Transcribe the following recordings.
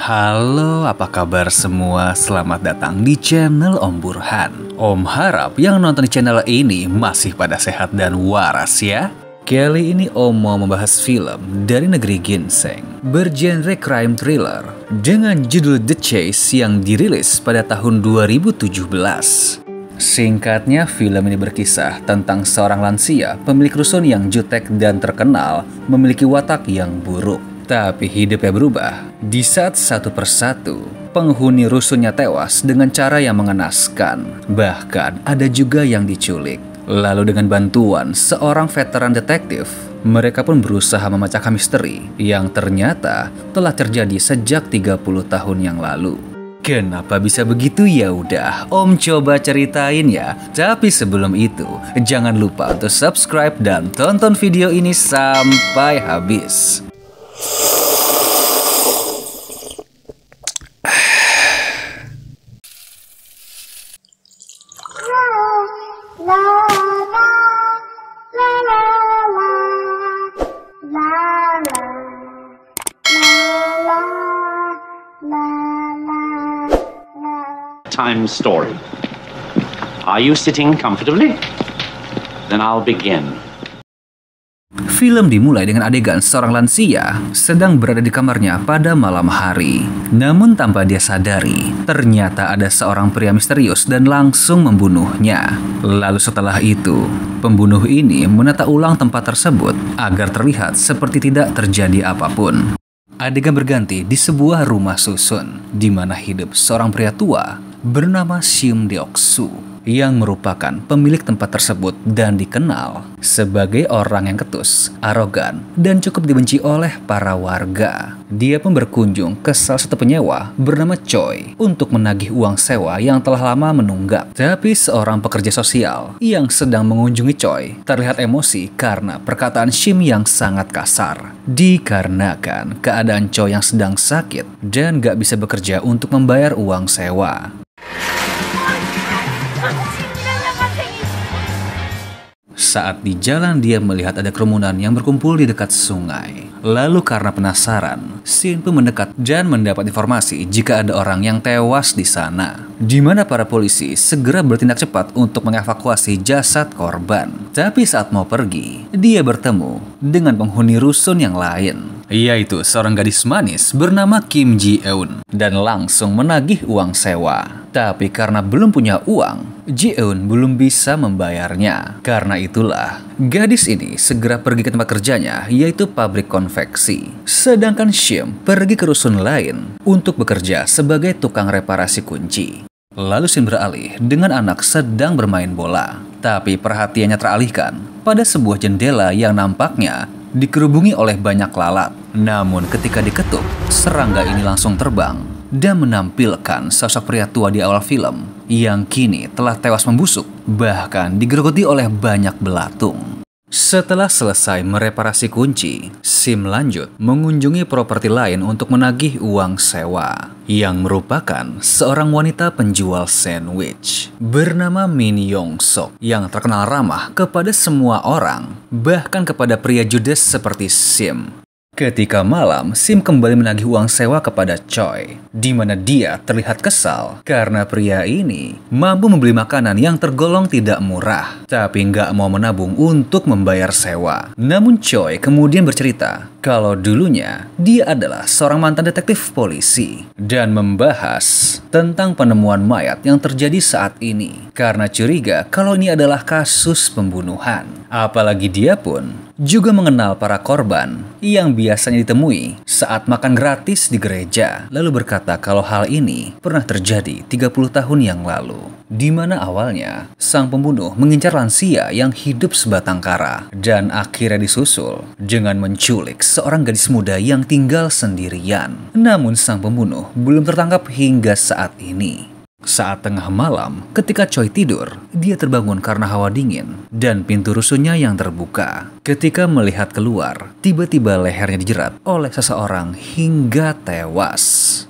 Halo, apa kabar semua? Selamat datang di channel Om Burhan. Om harap yang nonton di channel ini masih pada sehat dan waras ya. Kali ini Om mau membahas film dari negeri ginseng bergenre crime thriller dengan judul The Chase yang dirilis pada tahun 2017. Singkatnya, film ini berkisah tentang seorang lansia pemilik rusun yang jutek dan terkenal memiliki watak yang buruk. Tapi hidupnya berubah di saat satu persatu penghuni rusunnya tewas dengan cara yang mengenaskan. Bahkan ada juga yang diculik. Lalu dengan bantuan seorang veteran detektif, mereka pun berusaha memecahkan misteri yang ternyata telah terjadi sejak 30 tahun yang lalu. Kenapa bisa begitu? Ya udah, Om coba ceritain ya. Tapi sebelum itu, jangan lupa untuk subscribe dan tonton video ini sampai habis. Time story. Are you sitting comfortably? Then I'll begin. Film dimulai dengan adegan seorang lansia sedang berada di kamarnya pada malam hari. Namun tanpa dia sadari, ternyata ada seorang pria misterius dan langsung membunuhnya. Lalu setelah itu, pembunuh ini menata ulang tempat tersebut agar terlihat seperti tidak terjadi apapun. Adegan berganti di sebuah rumah susun, di mana hidup seorang pria tua bernama Shim Deok-soo yang merupakan pemilik tempat tersebut dan dikenal sebagai orang yang ketus, arogan, dan cukup dibenci oleh para warga. Dia pun berkunjung ke salah satu penyewa bernama Choi untuk menagih uang sewa yang telah lama menunggak. Tapi seorang pekerja sosial yang sedang mengunjungi Choi terlihat emosi karena perkataan Shim yang sangat kasar. Dikarenakan keadaan Choi yang sedang sakit dan gak bisa bekerja untuk membayar uang sewa. Saat di jalan dia melihat ada kerumunan yang berkumpul di dekat sungai. Lalu karena penasaran, Shin pun mendekat dan mendapat informasi jika ada orang yang tewas di sana. Di mana para polisi segera bertindak cepat untuk mengevakuasi jasad korban. Tapi saat mau pergi, dia bertemu dengan penghuni rusun yang lain, yaitu seorang gadis manis bernama Kim Ji-eun dan langsung menagih uang sewa. Tapi karena belum punya uang, Ji-eun belum bisa membayarnya. Karena itulah, gadis ini segera pergi ke tempat kerjanya, yaitu pabrik konveksi. Sedangkan Shim pergi ke rusun lain untuk bekerja sebagai tukang reparasi kunci. Lalu Shim beralih dengan anak sedang bermain bola. Tapi perhatiannya teralihkan pada sebuah jendela yang nampaknya dikerubungi oleh banyak lalat. Namun ketika diketuk, serangga ini langsung terbang dan menampilkan sosok pria tua di awal film yang kini telah tewas membusuk, bahkan digerogoti oleh banyak belatung. Setelah selesai mereparasi kunci, Shim lanjut mengunjungi properti lain untuk menagih uang sewa, yang merupakan seorang wanita penjual sandwich bernama Min Yong-sok yang terkenal ramah kepada semua orang, bahkan kepada pria judes seperti Shim. Ketika malam, Shim kembali menagih uang sewa kepada Choi, di mana dia terlihat kesal karena pria ini mampu membeli makanan yang tergolong tidak murah, tapi nggak mau menabung untuk membayar sewa. Namun Choi kemudian bercerita kalau dulunya dia adalah seorang mantan detektif polisi dan membahas tentang penemuan mayat yang terjadi saat ini karena curiga kalau ini adalah kasus pembunuhan. Apalagi dia pun juga mengenal para korban yang biasanya ditemui saat makan gratis di gereja. Lalu berkata kalau hal ini pernah terjadi 30 tahun yang lalu, di mana awalnya sang pembunuh mengincar lansia yang hidup sebatang kara dan akhirnya disusul dengan menculik seorang gadis muda yang tinggal sendirian. Namun sang pembunuh belum tertangkap hingga saat ini. Saat tengah malam, ketika Choi tidur, dia terbangun karena hawa dingin dan pintu rusunnya yang terbuka. Ketika melihat keluar, tiba-tiba lehernya dijerat oleh seseorang hingga tewas.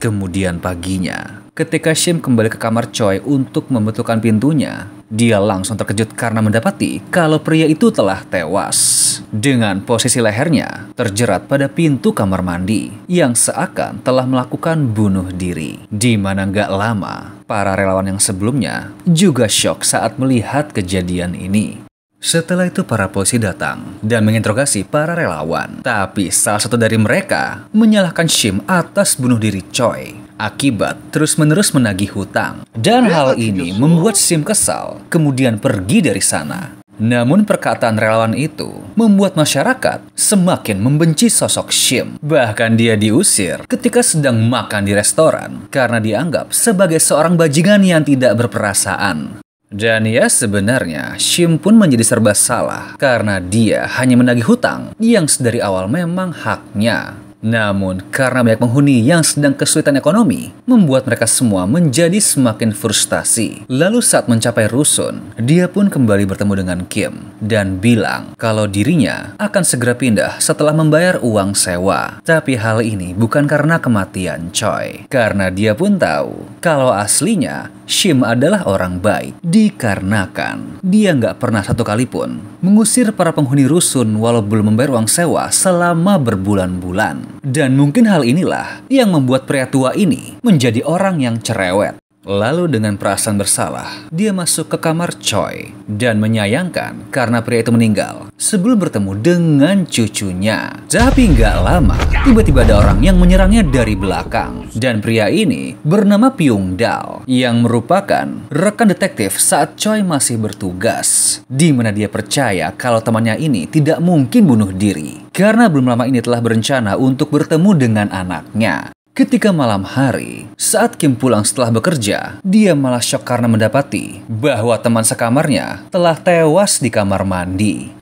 Kemudian paginya, ketika Shim kembali ke kamar Choi untuk membetulkan pintunya, dia langsung terkejut karena mendapati kalau pria itu telah tewas. Dengan posisi lehernya terjerat pada pintu kamar mandi yang seakan telah melakukan bunuh diri. Di mana gak lama, para relawan yang sebelumnya juga syok saat melihat kejadian ini. Setelah itu para polisi datang dan menginterogasi para relawan. Tapi salah satu dari mereka menyalahkan Shim atas bunuh diri Choi akibat terus-menerus menagih hutang. Dan hal ini membuat Shim kesal, kemudian pergi dari sana. Namun perkataan relawan itu membuat masyarakat semakin membenci sosok Shim. Bahkan dia diusir ketika sedang makan di restoran karena dianggap sebagai seorang bajingan yang tidak berperasaan. Dan ya sebenarnya Shim pun menjadi serba salah karena dia hanya menagih hutang yang dari awal memang haknya. Namun karena banyak penghuni yang sedang kesulitan ekonomi, membuat mereka semua menjadi semakin frustasi. Lalu saat mencapai rusun, dia pun kembali bertemu dengan Kim dan bilang kalau dirinya akan segera pindah setelah membayar uang sewa. Tapi hal ini bukan karena kematian Choi, karena dia pun tahu kalau aslinya Shim adalah orang baik, dikarenakan dia nggak pernah satu kali pun mengusir para penghuni rusun walau belum membayar uang sewa selama berbulan-bulan. Dan mungkin hal inilah yang membuat pria tua ini menjadi orang yang cerewet. Lalu dengan perasaan bersalah, dia masuk ke kamar Choi dan menyayangkan karena pria itu meninggal sebelum bertemu dengan cucunya. Tapi nggak lama, tiba-tiba ada orang yang menyerangnya dari belakang. Dan pria ini bernama Pyung Dal, yang merupakan rekan detektif saat Choi masih bertugas. Di mana dia percaya kalau temannya ini tidak mungkin bunuh diri, karena belum lama ini telah berencana untuk bertemu dengan anaknya. Ketika malam hari, saat Kim pulang setelah bekerja, dia malah syok karena mendapati bahwa teman sekamarnya telah tewas di kamar mandi.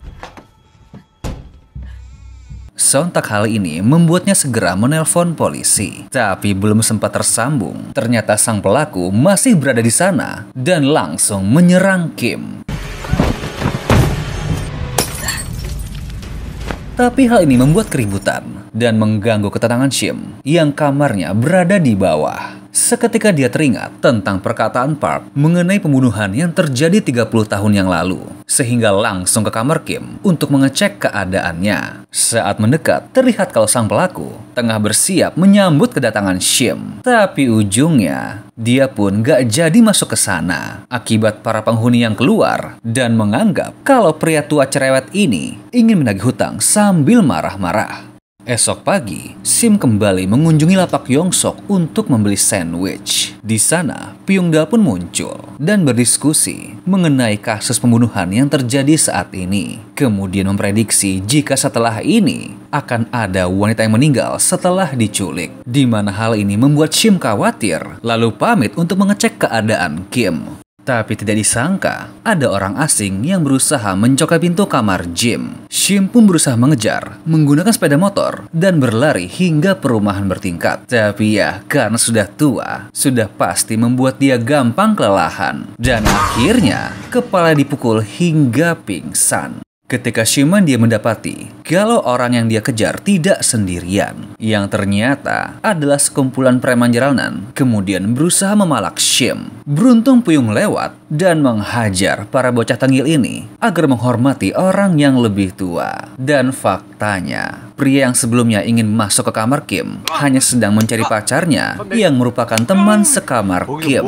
Sontak hal ini membuatnya segera menelpon polisi. Tapi belum sempat tersambung, ternyata sang pelaku masih berada di sana dan langsung menyerang Kim. Tapi hal ini membuat keributan dan mengganggu ketenangan Shim yang kamarnya berada di bawah. Seketika dia teringat tentang perkataan Park mengenai pembunuhan yang terjadi 30 tahun yang lalu, sehingga langsung ke kamar Kim untuk mengecek keadaannya. Saat mendekat, terlihat kalau sang pelaku tengah bersiap menyambut kedatangan Shim. Tapi ujungnya, dia pun gak jadi masuk ke sana akibat para penghuni yang keluar dan menganggap kalau pria tua cerewet ini ingin menagih hutang sambil marah-marah. Esok pagi, Shim kembali mengunjungi lapak Yongsok untuk membeli sandwich. Di sana, Pyung Dal pun muncul dan berdiskusi mengenai kasus pembunuhan yang terjadi saat ini. Kemudian memprediksi jika setelah ini akan ada wanita yang meninggal setelah diculik. Di mana hal ini membuat Shim khawatir, lalu pamit untuk mengecek keadaan Kim. Tapi tidak disangka, ada orang asing yang berusaha mencoklat pintu kamar Jim. Shim pun berusaha mengejar, menggunakan sepeda motor, dan berlari hingga perumahan bertingkat. Tapi ya, karena sudah tua, sudah pasti membuat dia gampang kelelahan. Dan akhirnya, kepala dipukul hingga pingsan. Ketika Shiman dia mendapati kalau orang yang dia kejar tidak sendirian, yang ternyata adalah sekumpulan preman jalanan, kemudian berusaha memalak Shim. Beruntung Pyung lewat dan menghajar para bocah tengil ini agar menghormati orang yang lebih tua. Dan faktanya, pria yang sebelumnya ingin masuk ke kamar Kim hanya sedang mencari pacarnya yang merupakan teman sekamar Kim.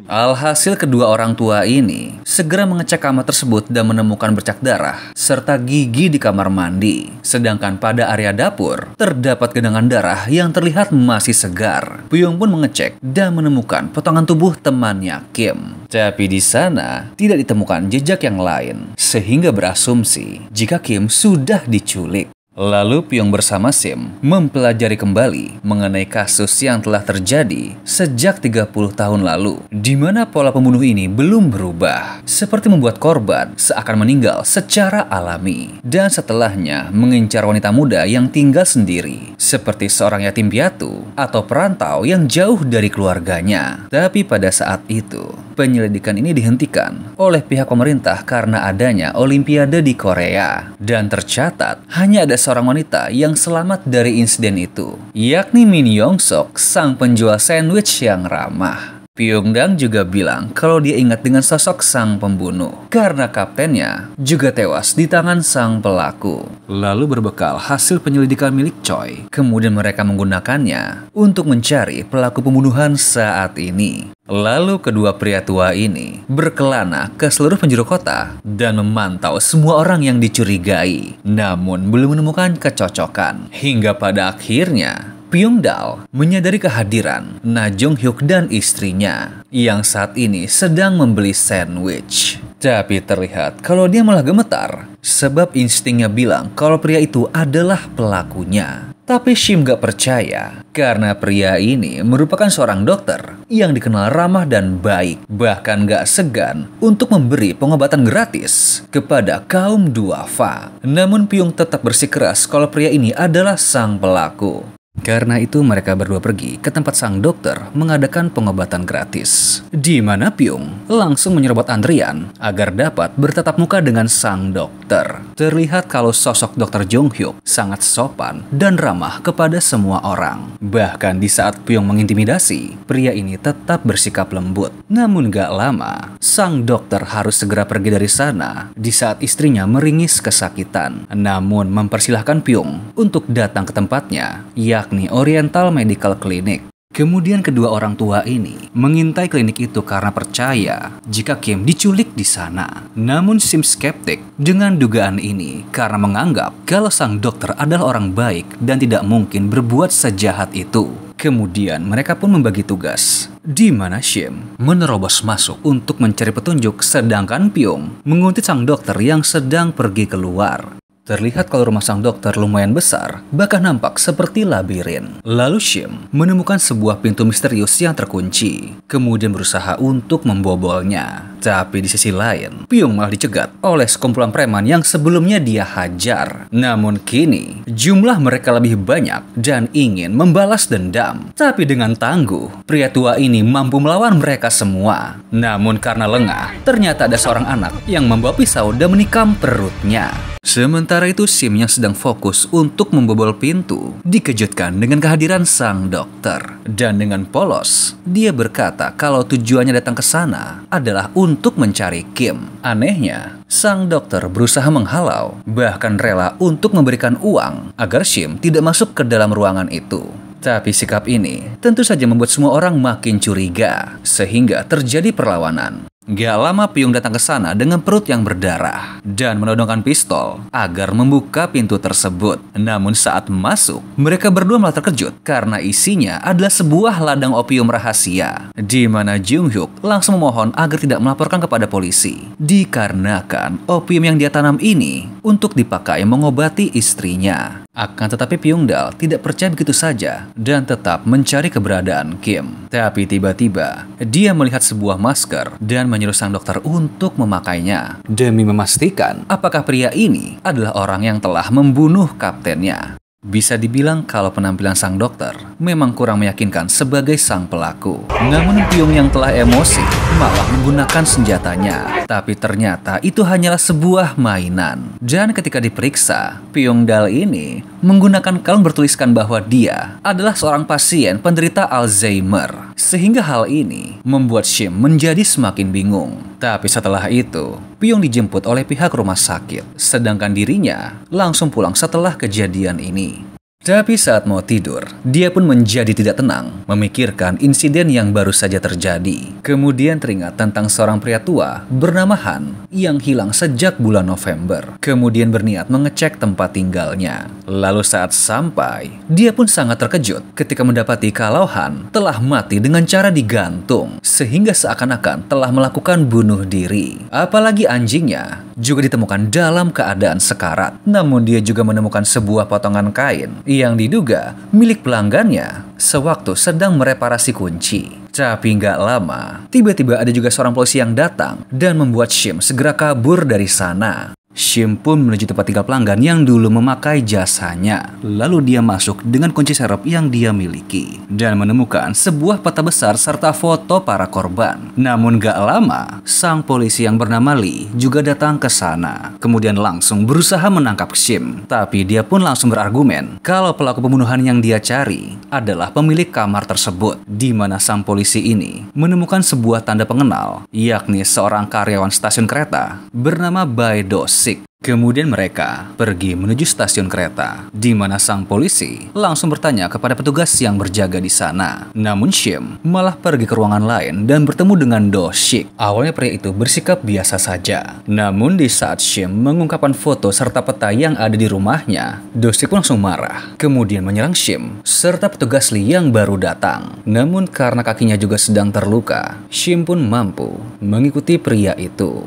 Alhasil kedua orang tua ini segera mengecek kamar tersebut dan menemukan bercak darah serta gigi di kamar mandi. Sedangkan pada area dapur terdapat genangan darah yang terlihat masih segar. Pyung pun mengecek dan menemukan potongan tubuh temannya Kim. Tapi di sana tidak ditemukan jejak yang lain, sehingga berasumsi jika Kim sudah diculik. Lalu Pyung bersama Shim mempelajari kembali mengenai kasus yang telah terjadi sejak 30 tahun lalu, di mana pola pembunuh ini belum berubah, seperti membuat korban seakan meninggal secara alami, dan setelahnya mengincar wanita muda yang tinggal sendiri, seperti seorang yatim piatu atau perantau yang jauh dari keluarganya. Tapi pada saat itu, penyelidikan ini dihentikan oleh pihak pemerintah karena adanya Olimpiade di Korea, dan tercatat hanya ada seorang wanita yang selamat dari insiden itu, yakni Min Yongsok, sang penjual sandwich yang ramah. Pyongdang juga bilang kalau dia ingat dengan sosok sang pembunuh karena kaptennya juga tewas di tangan sang pelaku. Lalu berbekal hasil penyelidikan milik Choi, kemudian mereka menggunakannya untuk mencari pelaku pembunuhan saat ini. Lalu kedua pria tua ini berkelana ke seluruh penjuru kota dan memantau semua orang yang dicurigai, namun belum menemukan kecocokan. Hingga pada akhirnya Pyongdal menyadari kehadiran Na Jong Hyuk dan istrinya yang saat ini sedang membeli sandwich. Tapi terlihat kalau dia malah gemetar sebab instingnya bilang kalau pria itu adalah pelakunya. Tapi Shim gak percaya karena pria ini merupakan seorang dokter yang dikenal ramah dan baik, bahkan gak segan untuk memberi pengobatan gratis kepada kaum duafa. Namun Pyong tetap bersikeras kalau pria ini adalah sang pelaku. Karena itu mereka berdua pergi ke tempat sang dokter mengadakan pengobatan gratis. Di mana Pyong langsung menyerobot antrian agar dapat bertatap muka dengan sang dokter. Terlihat kalau sosok Dr. Jong Hyuk sangat sopan dan ramah kepada semua orang. Bahkan di saat Pyong mengintimidasi, pria ini tetap bersikap lembut. Namun gak lama, sang dokter harus segera pergi dari sana di saat istrinya meringis kesakitan. Namun mempersilahkan Pyong untuk datang ke tempatnya, yakni Oriental Medical Clinic. Kemudian kedua orang tua ini mengintai klinik itu karena percaya jika Kim diculik di sana. Namun Shim skeptik dengan dugaan ini karena menganggap kalau sang dokter adalah orang baik dan tidak mungkin berbuat sejahat itu. Kemudian mereka pun membagi tugas, di mana Shim menerobos masuk untuk mencari petunjuk sedangkan Pyong menguntit sang dokter yang sedang pergi keluar. Terlihat kalau rumah sang dokter lumayan besar, bahkan nampak seperti labirin. Lalu Shim menemukan sebuah pintu misterius yang terkunci, kemudian berusaha untuk membobolnya. Tapi di sisi lain, Pyong malah dicegat oleh sekumpulan preman yang sebelumnya dia hajar. Namun kini, jumlah mereka lebih banyak dan ingin membalas dendam. Tapi dengan tangguh, pria tua ini mampu melawan mereka semua. Namun karena lengah, ternyata ada seorang anak yang membawa pisau dan menikam perutnya. Sementara itu Shim yang sedang fokus untuk membobol pintu dikejutkan dengan kehadiran sang dokter. Dan dengan polos, dia berkata kalau tujuannya datang ke sana adalah untuk mencari Kim. Anehnya, sang dokter berusaha menghalau, bahkan rela untuk memberikan uang agar Shim tidak masuk ke dalam ruangan itu. Tapi sikap ini tentu saja membuat semua orang makin curiga, sehingga terjadi perlawanan. Gak lama Pyong datang ke sana dengan perut yang berdarah dan menodongkan pistol agar membuka pintu tersebut. Namun saat masuk, mereka berdua malah terkejut karena isinya adalah sebuah ladang opium rahasia, di mana Jung Hyuk langsung memohon agar tidak melaporkan kepada polisi, dikarenakan opium yang dia tanam ini untuk dipakai mengobati istrinya. Akan tetapi Pyongdal tidak percaya begitu saja dan tetap mencari keberadaan Kim. Tapi tiba-tiba dia melihat sebuah masker dan menyuruh sang dokter untuk memakainya demi memastikan apakah pria ini adalah orang yang telah membunuh kaptennya. Bisa dibilang kalau penampilan sang dokter memang kurang meyakinkan sebagai sang pelaku. Namun Pyong yang telah emosi malah menggunakan senjatanya. Tapi ternyata itu hanyalah sebuah mainan. Dan ketika diperiksa, Pyongdal ini menggunakan kalung bertuliskan bahwa dia adalah seorang pasien penderita Alzheimer. Sehingga hal ini membuat Shim menjadi semakin bingung. Tapi setelah itu, Pyong dijemput oleh pihak rumah sakit. Sedangkan dirinya langsung pulang setelah kejadian ini. Tapi saat mau tidur, dia pun menjadi tidak tenang, memikirkan insiden yang baru saja terjadi. Kemudian teringat tentang seorang pria tua bernama Han yang hilang sejak bulan November. Kemudian berniat mengecek tempat tinggalnya. Lalu saat sampai, dia pun sangat terkejut ketika mendapati kalau Han telah mati dengan cara digantung, sehingga seakan-akan telah melakukan bunuh diri. Apalagi anjingnya juga ditemukan dalam keadaan sekarat. Namun dia juga menemukan sebuah potongan kain yang diduga milik pelanggannya sewaktu sedang mereparasi kunci. Tapi nggak lama, tiba-tiba ada juga seorang polisi yang datang dan membuat Shim segera kabur dari sana. Shim pun menuju tempat tinggal pelanggan yang dulu memakai jasanya. Lalu dia masuk dengan kunci serep yang dia miliki dan menemukan sebuah peta besar serta foto para korban. Namun gak lama, sang polisi yang bernama Lee juga datang ke sana. Kemudian langsung berusaha menangkap Shim. Tapi dia pun langsung berargumen kalau pelaku pembunuhan yang dia cari adalah pemilik kamar tersebut, di mana sang polisi ini menemukan sebuah tanda pengenal, yakni seorang karyawan stasiun kereta bernama Bae Do-sik. Kemudian mereka pergi menuju stasiun kereta, di mana sang polisi langsung bertanya kepada petugas yang berjaga di sana. Namun Shim malah pergi ke ruangan lain dan bertemu dengan Do-sik. Awalnya pria itu bersikap biasa saja. Namun di saat Shim mengungkapkan foto serta peta yang ada di rumahnya, Do-sik pun langsung marah. Kemudian menyerang Shim serta petugas Lee yang baru datang. Namun karena kakinya juga sedang terluka, Shim pun mampu mengikuti pria itu.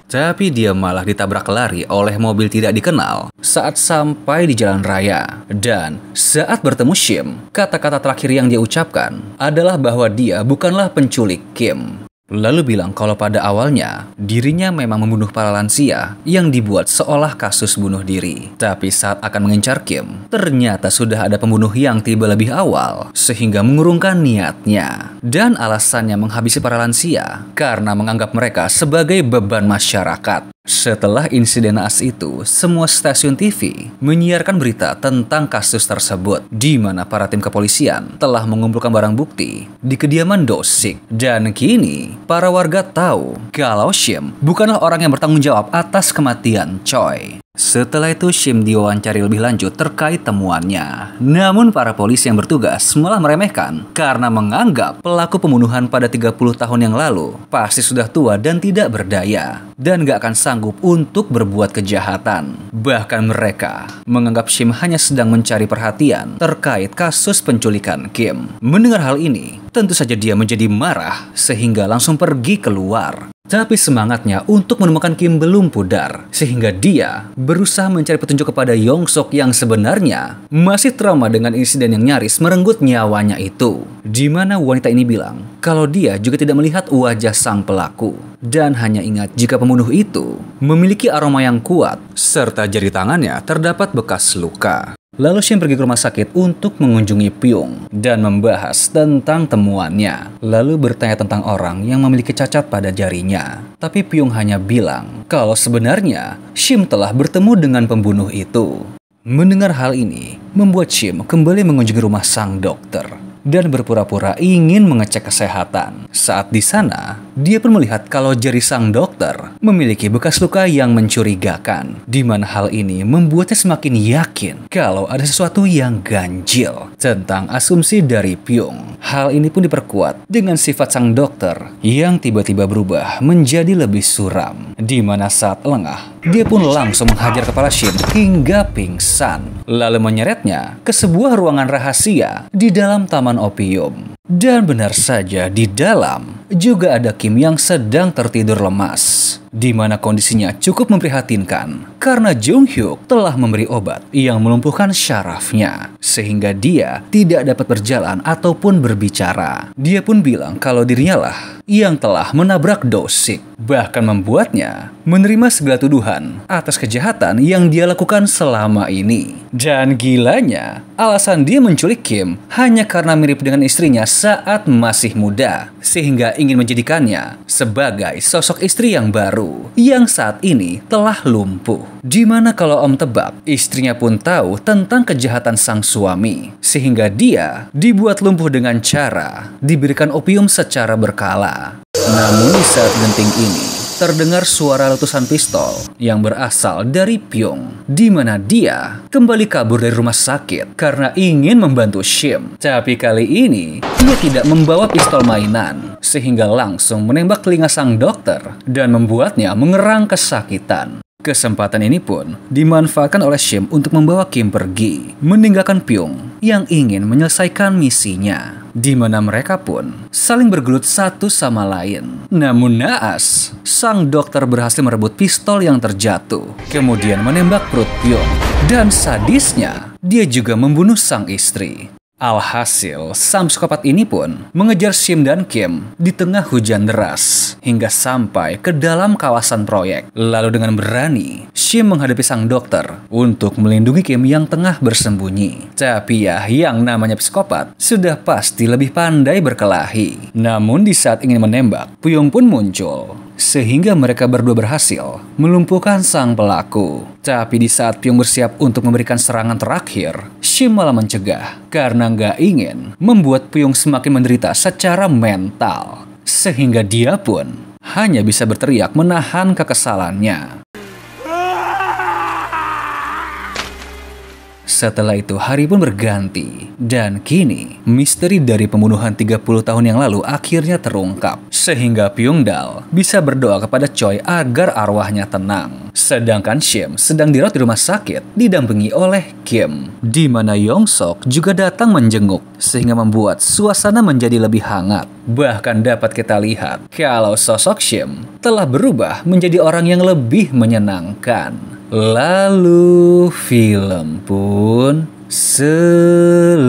Tapi dia malah ditabrak lari oleh mobil tidak dikenal saat sampai di jalan raya. Dan saat bertemu Shim, kata-kata terakhir yang dia ucapkan adalah bahwa dia bukanlah penculik Kim. Lalu bilang kalau pada awalnya dirinya memang membunuh para lansia yang dibuat seolah kasus bunuh diri. Tapi saat akan mengincar Kim, ternyata sudah ada pembunuh yang tiba lebih awal sehingga mengurungkan niatnya. Dan alasannya menghabisi para lansia karena menganggap mereka sebagai beban masyarakat. Setelah insiden naas itu, semua stasiun TV menyiarkan berita tentang kasus tersebut, di mana para tim kepolisian telah mengumpulkan barang bukti di kediaman Do-sik. Dan kini, para warga tahu kalau Shim bukanlah orang yang bertanggung jawab atas kematian Choi. Setelah itu Shim diwawancari lebih lanjut terkait temuannya. Namun para polisi yang bertugas malah meremehkan karena menganggap pelaku pembunuhan pada 30 tahun yang lalu pasti sudah tua dan tidak berdaya dan gak akan sanggup untuk berbuat kejahatan. Bahkan mereka menganggap Shim hanya sedang mencari perhatian terkait kasus penculikan Kim. Mendengar hal ini, tentu saja dia menjadi marah sehingga langsung pergi keluar. Tapi semangatnya untuk menemukan Kim belum pudar, sehingga dia berusaha mencari petunjuk kepada Yong-sok yang sebenarnya masih trauma dengan insiden yang nyaris merenggut nyawanya itu. Di mana wanita ini bilang kalau dia juga tidak melihat wajah sang pelaku dan hanya ingat jika pembunuh itu memiliki aroma yang kuat serta jari tangannya terdapat bekas luka. Lalu Shim pergi ke rumah sakit untuk mengunjungi Pyong dan membahas tentang temuannya. Lalu bertanya tentang orang yang memiliki cacat pada jarinya. Tapi Pyong hanya bilang kalau sebenarnya Shim telah bertemu dengan pembunuh itu. Mendengar hal ini membuat Shim kembali mengunjungi rumah sang dokter dan berpura-pura ingin mengecek kesehatan. Saat di sana, dia pun melihat kalau jari sang dokter memiliki bekas luka yang mencurigakan, di mana hal ini membuatnya semakin yakin kalau ada sesuatu yang ganjil tentang asumsi dari Pyong. Hal ini pun diperkuat dengan sifat sang dokter yang tiba-tiba berubah menjadi lebih suram, di mana saat lengah, dia pun langsung menghajar kepala Shim hingga pingsan, lalu menyeretnya ke sebuah ruangan rahasia di dalam taman opium. Dan benar saja di dalam juga ada Kim yang sedang tertidur lemas, di mana kondisinya cukup memprihatinkan karena Jung Hyuk telah memberi obat yang melumpuhkan syarafnya sehingga dia tidak dapat berjalan ataupun berbicara. Dia pun bilang kalau dirinya lah yang telah menabrak Do-sik, bahkan membuatnya menerima segala tuduhan atas kejahatan yang dia lakukan selama ini. Dan gilanya, alasan dia menculik Kim hanya karena mirip dengan istrinya saat masih muda, sehingga ingin menjadikannya sebagai sosok istri yang baru yang saat ini telah lumpuh. Dimana kalau Om tebak, istrinya pun tahu tentang kejahatan sang suami, sehingga dia dibuat lumpuh dengan cara diberikan opium secara berkala. Namun di saat genting ini, terdengar suara letusan pistol yang berasal dari Pyong, di mana dia kembali kabur dari rumah sakit karena ingin membantu Shim. Tapi kali ini dia tidak membawa pistol mainan, sehingga langsung menembak telinga sang dokter dan membuatnya mengerang kesakitan. Kesempatan ini pun dimanfaatkan oleh Shim untuk membawa Kim pergi, meninggalkan Pyong yang ingin menyelesaikan misinya, di mana mereka pun saling bergelut satu sama lain. Namun naas, sang dokter berhasil merebut pistol yang terjatuh, kemudian menembak perut Pyong, dan sadisnya dia juga membunuh sang istri. Alhasil, sang psikopat ini pun mengejar Shim dan Kim di tengah hujan deras hingga sampai ke dalam kawasan proyek. Lalu dengan berani, Shim menghadapi sang dokter untuk melindungi Kim yang tengah bersembunyi. Tapi ya, yang namanya psikopat sudah pasti lebih pandai berkelahi. Namun di saat ingin menembak, Pyong pun muncul. Sehingga mereka berdua berhasil melumpuhkan sang pelaku. Tapi di saat Pyong bersiap untuk memberikan serangan terakhir, Shim malah mencegah karena nggak ingin membuat Pyong semakin menderita secara mental. Sehingga dia pun hanya bisa berteriak menahan kekesalannya. Setelah itu hari pun berganti, dan kini misteri dari pembunuhan 30 tahun yang lalu akhirnya terungkap. Sehingga Pyongdal bisa berdoa kepada Choi agar arwahnya tenang. Sedangkan Shim sedang dirawat di rumah sakit didampingi oleh Kim. Di mana Yongsok juga datang menjenguk, sehingga membuat suasana menjadi lebih hangat. Bahkan dapat kita lihat kalau sosok Shim telah berubah menjadi orang yang lebih menyenangkan. Lalu film pun selesai.